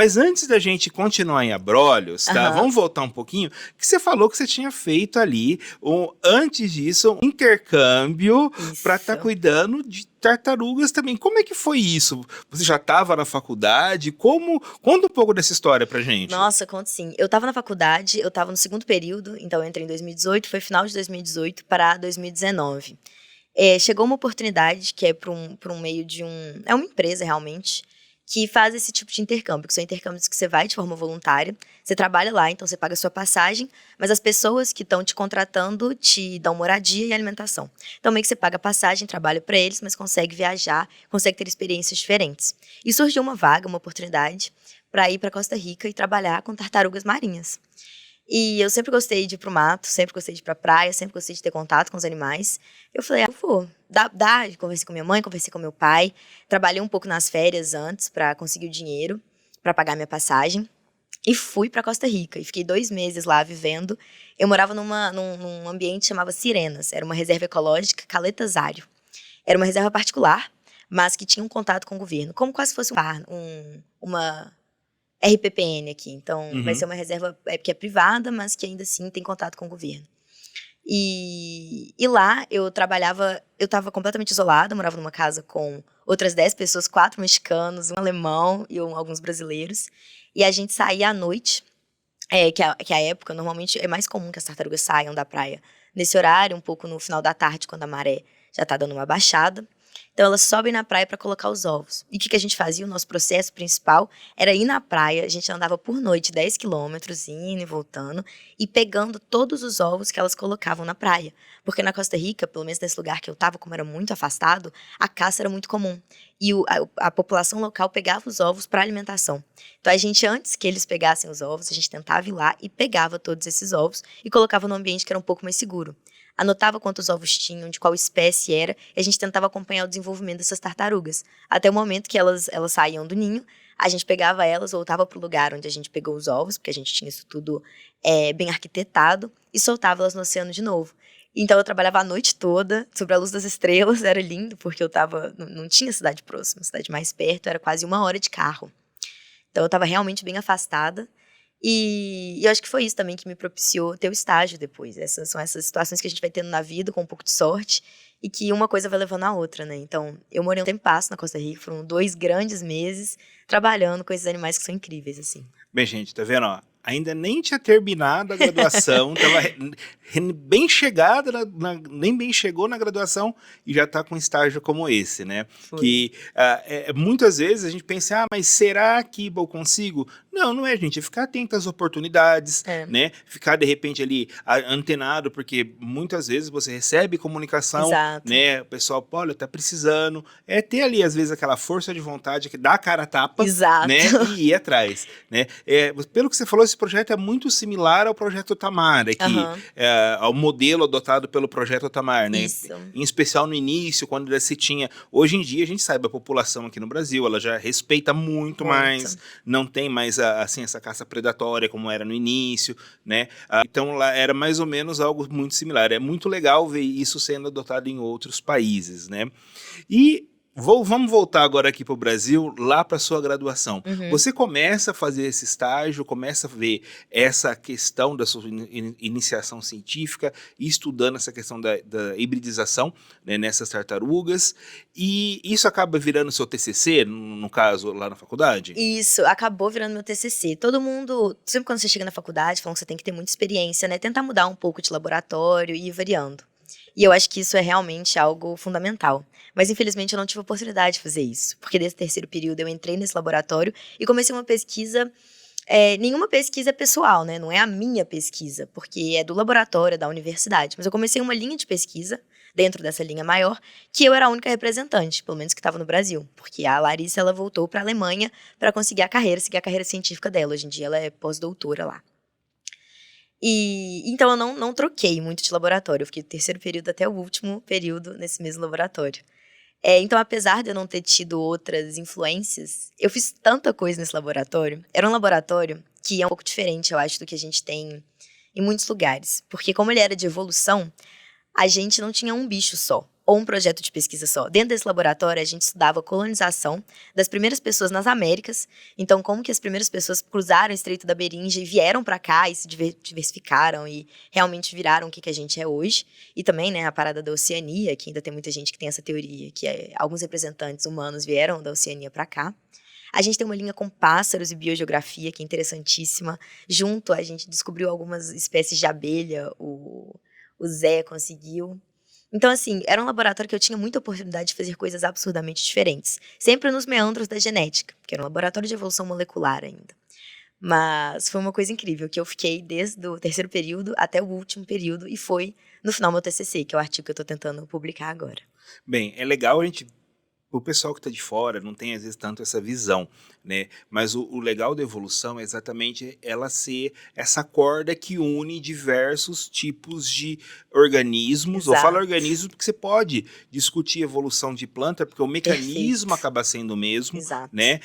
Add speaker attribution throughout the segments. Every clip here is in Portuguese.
Speaker 1: Mas antes da gente continuar em Abrolhos, tá?
Speaker 2: Aham.
Speaker 1: Vamos voltar um pouquinho, que você falou que você tinha feito ali, antes disso, um intercâmbio para estar
Speaker 2: Isso.
Speaker 1: cuidando de tartarugas também. Como é que foi isso? Você já estava na faculdade? Conta um pouco dessa história pra gente.
Speaker 2: Nossa, conto sim. Eu tava na faculdade, eu tava no segundo período, então eu entrei em 2018, foi final de 2018 para 2019. Chegou uma oportunidade que é para um meio de um... É uma empresa, realmente, que faz esse tipo de intercâmbio, que são intercâmbios que você vai de forma voluntária, você trabalha lá, então você paga a sua passagem, mas as pessoas que estão te contratando te dão moradia e alimentação. Então meio que você paga a passagem, trabalha para eles, mas consegue viajar, consegue ter experiências diferentes. E surgiu uma vaga, uma oportunidade, para ir para Costa Rica e trabalhar com tartarugas marinhas. E eu sempre gostei de ir pro mato, sempre gostei de ir pra praia, sempre gostei de ter contato com os animais. Eu falei, eu vou. Conversei com minha mãe, conversei com meu pai. Trabalhei um pouco nas férias antes pra conseguir o dinheiro, pra pagar minha passagem. E fui pra Costa Rica. E fiquei 2 meses lá vivendo. Eu morava num ambiente que chamava Sirenas. Era uma reserva ecológica, Caletasário. Era uma reserva particular, mas que tinha um contato com o governo. Como quase fosse uma RPPN aqui, então vai
Speaker 1: Uhum.
Speaker 2: ser uma reserva que é privada, mas que ainda assim tem contato com o governo. E lá eu estava completamente isolada, morava numa casa com outras 10 pessoas, 4 mexicanos, um alemão e alguns brasileiros. E a gente saía à noite, que a época, normalmente é mais comum que as tartarugas saiam da praia nesse horário, um pouco no final da tarde, quando a maré já tá dando uma baixada. Então elas sobem na praia para colocar os ovos. E o que a gente fazia? O nosso processo principal era ir na praia, a gente andava por noite 10 quilômetros, indo e voltando, e pegando todos os ovos que elas colocavam na praia. Porque na Costa Rica, pelo menos nesse lugar que eu estava, como era muito afastado, a caça era muito comum. E a população local pegava os ovos para alimentação. Então a gente, antes que eles pegassem os ovos, a gente tentava ir lá e pegava todos esses ovos e colocava num ambiente que era um pouco mais seguro. Anotava quantos ovos tinham, de qual espécie era, e a gente tentava acompanhar o desenvolvimento dessas tartarugas. Até o momento que elas saíam do ninho, a gente pegava elas, voltava para o lugar onde a gente pegou os ovos, porque a gente tinha isso tudo bem arquitetado, e soltava elas no oceano de novo. Então eu trabalhava a noite toda, sob a luz das estrelas, era lindo, porque não tinha cidade próxima, a cidade mais perto era quase 1 hora de carro. Então eu estava realmente bem afastada. E eu acho que foi isso também que me propiciou ter o estágio depois. São essas situações que a gente vai tendo na vida com um pouco de sorte e que uma coisa vai levando a outra, né? Então, eu morei um tempo na Costa Rica, foram 2 grandes meses trabalhando com esses animais que são incríveis, assim.
Speaker 1: Bem, gente, tá vendo, ó? Ainda nem tinha terminado a graduação, tava bem chegada, nem bem chegou na graduação e já tá com um estágio como esse, né?
Speaker 2: Foi.
Speaker 1: Que muitas vezes a gente pensa, mas será que eu consigo? Não, não é, gente, é ficar atento às oportunidades, né? Ficar, de repente, ali antenado, porque muitas vezes você recebe comunicação,
Speaker 2: Exato.
Speaker 1: né? O pessoal, olha, tá precisando. É ter ali, às vezes, aquela força de vontade que dá a cara a tapa,
Speaker 2: Exato.
Speaker 1: né? E ir atrás, né? Pelo que você falou, esse projeto é muito similar ao projeto Tamar, ao modelo adotado pelo projeto Tamar, né?
Speaker 2: Isso.
Speaker 1: Em especial no início, quando se tinha... Hoje em dia, a gente sabe, a população aqui no Brasil, ela já respeita muito mais, não tem mais assim, essa caça predatória como era no início, né? Então, lá era mais ou menos algo muito similar. É muito legal ver isso sendo adotado em outros países, né? E vamos voltar agora aqui para o Brasil, lá para sua graduação. Você começa a fazer esse estágio, começa a ver essa questão da sua iniciação científica e estudando essa questão da hibridização, né, nessas tartarugas, e isso acaba virando seu TCC, no caso, lá na faculdade?
Speaker 2: Isso, acabou virando meu TCC. Todo mundo, sempre quando você chega na faculdade, falam que você tem que ter muita experiência, né? Tentar mudar um pouco de laboratório e ir variando. E eu acho que isso é realmente algo fundamental. Mas, infelizmente, eu não tive a oportunidade de fazer isso. Porque nesse terceiro período eu entrei nesse laboratório e comecei uma pesquisa... nenhuma pesquisa pessoal, né? Não é a minha pesquisa, porque é do laboratório, da universidade. Mas eu comecei uma linha de pesquisa, dentro dessa linha maior, que eu era a única representante, pelo menos que estava no Brasil. Porque a Larissa, ela voltou para a Alemanha para conseguir seguir a carreira científica dela. Hoje em dia ela é pós-doutora lá. E então eu não troquei muito de laboratório, eu fiquei do terceiro período até o último período nesse mesmo laboratório. Então, apesar de eu não ter tido outras influências, eu fiz tanta coisa nesse laboratório. Era um laboratório que é um pouco diferente, eu acho, do que a gente tem em muitos lugares. Porque como ele era de evolução, a gente não tinha um bicho só. ou um projeto de pesquisa só. Dentro desse laboratório, a gente estudava a colonização das primeiras pessoas nas Américas. Então, como que as primeiras pessoas cruzaram o Estreito da Beringia e vieram para cá e se diversificaram e realmente viraram o que a gente é hoje. E também, né, a parada da Oceania, que ainda tem muita gente que tem essa teoria, que alguns representantes humanos vieram da Oceania para cá. A gente tem uma linha com pássaros e biogeografia, que é interessantíssima. Junto, a gente descobriu algumas espécies de abelha, o Zé conseguiu. Então, assim, era um laboratório que eu tinha muita oportunidade de fazer coisas absurdamente diferentes. Sempre nos meandros da genética, que era um laboratório de evolução molecular ainda. Mas foi uma coisa incrível, que eu fiquei desde o terceiro período até o último período, e foi, no final, meu TCC, que é o artigo que eu estou tentando publicar agora.
Speaker 1: Bem, é legal a gente... O pessoal que está de fora não tem, às vezes, tanto essa visão, né? Mas o legal da evolução é exatamente ela ser essa corda que une diversos tipos de organismos.
Speaker 2: Exato.
Speaker 1: Eu falo organismos porque você pode discutir evolução de planta, porque o mecanismo acaba sendo o mesmo,
Speaker 2: Exato.
Speaker 1: né?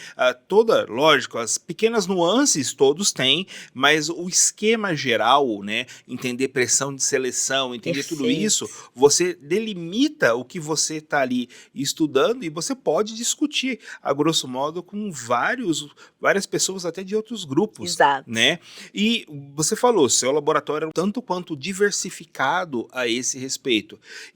Speaker 1: Lógico, as pequenas nuances todos têm, mas o esquema geral, né? Entender pressão de seleção, entender tudo isso, você delimita o que você está ali estudando e você pode discutir, a grosso modo, com várias pessoas até de outros grupos.
Speaker 2: Exato.
Speaker 1: Né? E você falou, seu laboratório é tanto quanto diversificado a esse respeito.